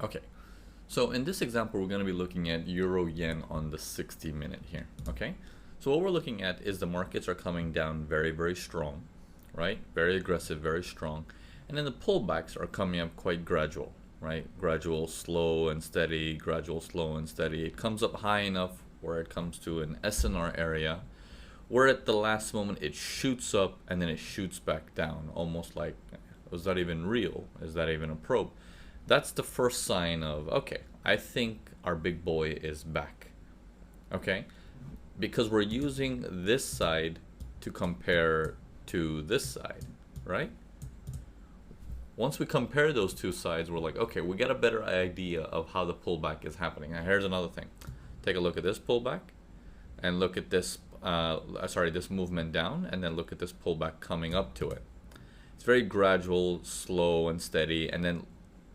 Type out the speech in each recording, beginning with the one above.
Okay, so in this example, we're going to be looking at euro yen on the 60 minute here. Okay, so what we're looking at is the markets are coming down very, very strong, right? Very aggressive, very strong. And then the pullbacks are coming up quite gradual, right? Gradual, slow and steady, gradual, slow and steady. It comes up high enough where it comes to an SNR area where at the last moment it shoots up and then it shoots back down, almost like, was that even real? Is that even a probe? That's the first sign of, okay, I think our big boy is back. Okay? Because we're using this side to compare to this side, right? Once we compare those two sides, we're like, okay, we get a better idea of how the pullback is happening. Now, here's another thing. Take a look at this pullback and look at this, this movement down, and then look at this pullback coming up to it. It's very gradual, slow, and steady, and then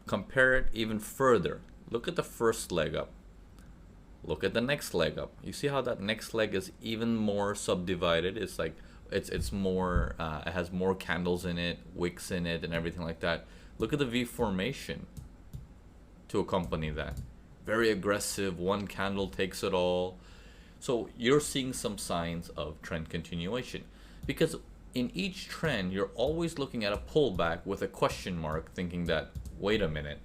compare it even further. Look at the first leg up. Look at the next leg up. You see how that next leg is even more subdivided? It's like it's more it has more candles in it, wicks in it, and everything like that. Look at the V formation to accompany that. Very aggressive, one candle takes it all. So you're seeing some signs of trend continuation, because in each trend you're always looking at a pullback with a question mark, thinking that, wait a minute,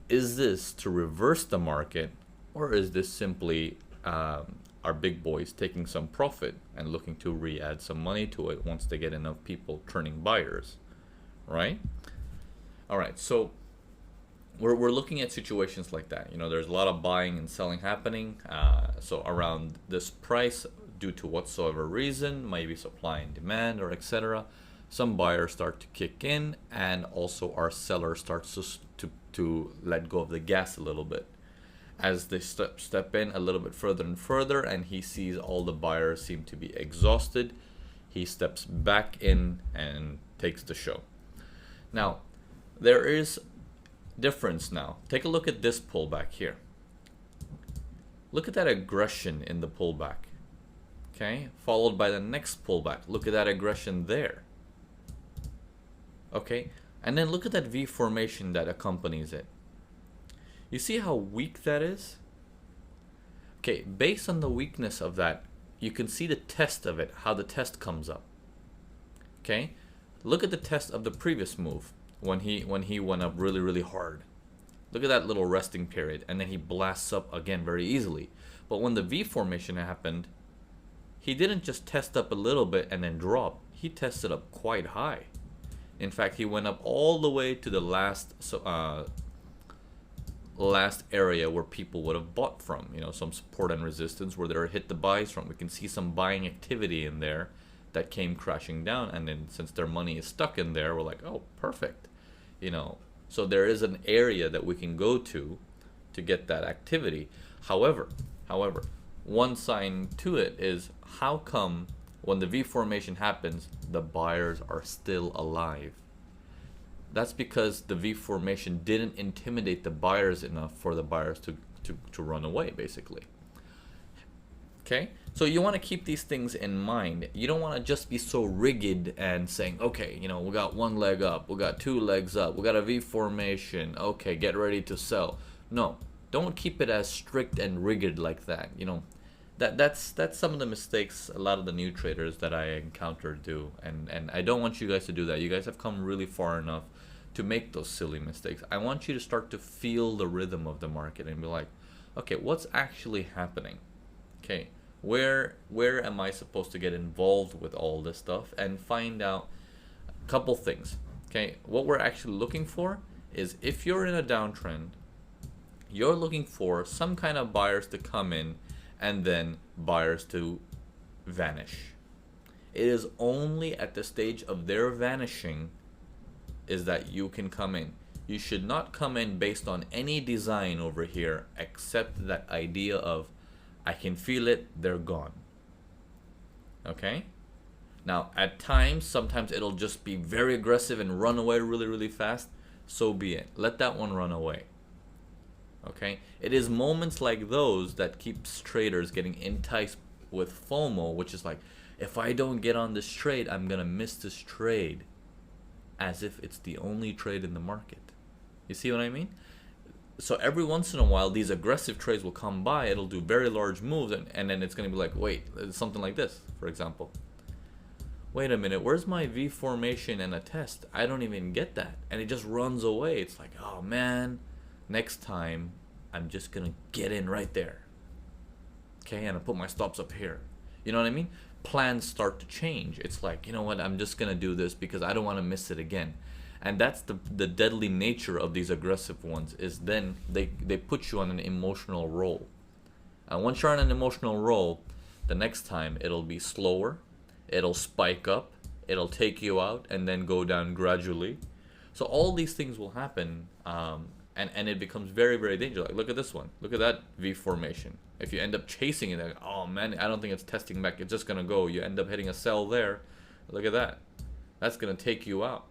is this to reverse the market, or is this simply our big boys taking some profit and looking to re-add some money to it once they get enough people turning buyers, right? All right, so we're looking at situations like that. You know, there's a lot of buying and selling happening. So around this price, due to whatsoever reason, maybe supply and demand or etc., some buyers start to kick in, and also our seller starts to let go of the gas a little bit. As they step in a little bit further and further, and he sees all the buyers seem to be exhausted, he steps back in and takes the show. Now, there is difference now. Take a look at this pullback here. Look at that aggression in the pullback. Okay, followed by the next pullback. Look at that aggression there. Okay, and then look at that V formation that accompanies it. You see how weak that is? Okay, based on the weakness of that, you can see the test of it, how the test comes up. Okay, look at the test of the previous move when he went up really, really hard. Look at that little resting period, and then he blasts up again very easily. But when the V formation happened, he didn't just test up a little bit and then drop. He tested up quite high. In fact, he went up all the way to the last area where people would have bought from. You know, some support and resistance where they hit the buys from. We can see some buying activity in there that came crashing down, and then since their money is stuck in there, we're like, oh, perfect. You know, so there is an area that we can go to get that activity. However, one sign to it is, how come when the V formation happens, the buyers are still alive? That's because the V formation didn't intimidate the buyers enough for the buyers to run away, basically. Okay, so you want to keep these things in mind. You don't want to just be so rigid and saying, okay, you know, we got one leg up, we got two legs up, we got a V formation, okay, get ready to sell. No, don't keep it as strict and rigid like that. You know, that's some of the mistakes a lot of the new traders that I encounter do, and I don't want you guys to do that. You guys have come really far enough to make those silly mistakes. I want you to start to feel the rhythm of the market and be like, okay, what's actually happening? Okay, where am I supposed to get involved with all this stuff, and find out a couple things. Okay, what we're actually looking for is, if you're in a downtrend, you're looking for some kind of buyers to come in and then buyers to vanish. It is only at the stage of their vanishing is that you can come in. You should not come in based on any design over here except that idea of, I can feel it, they're gone. Okay? Now, at times, sometimes it'll just be very aggressive and run away really, really fast. So be it. Let that one run away. Okay? It is moments like those that keeps traders getting enticed with FOMO, which is like, if I don't get on this trade, I'm going to miss this trade. As if it's the only trade in the market. You see what I mean? So every once in a while, these aggressive trades will come by. It'll do very large moves, and then it's going to be like, wait, something like this, for example. Wait a minute, where's my V formation and a test? I don't even get that. And it just runs away. It's like, oh man, next time I'm just going to get in right there. Okay, and I put my stops up here. You know what I mean? Plans start to change. It's like, you know what, I'm just going to do this because I don't want to miss it again. And that's the deadly nature of these aggressive ones, is then they put you on an emotional roll. And once you're on an emotional roll, the next time it'll be slower, it'll spike up, it'll take you out, and then go down gradually. So all these things will happen, and it becomes very, very dangerous. Like, look at this one. Look at that V formation. If you end up chasing it, like, oh man, I don't think it's testing back. It's just going to go. You end up hitting a sell there. Look at that. That's going to take you out.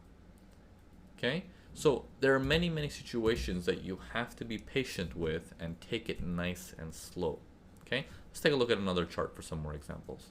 Okay? So there are many, many situations that you have to be patient with and take it nice and slow. Okay? Let's take a look at another chart for some more examples.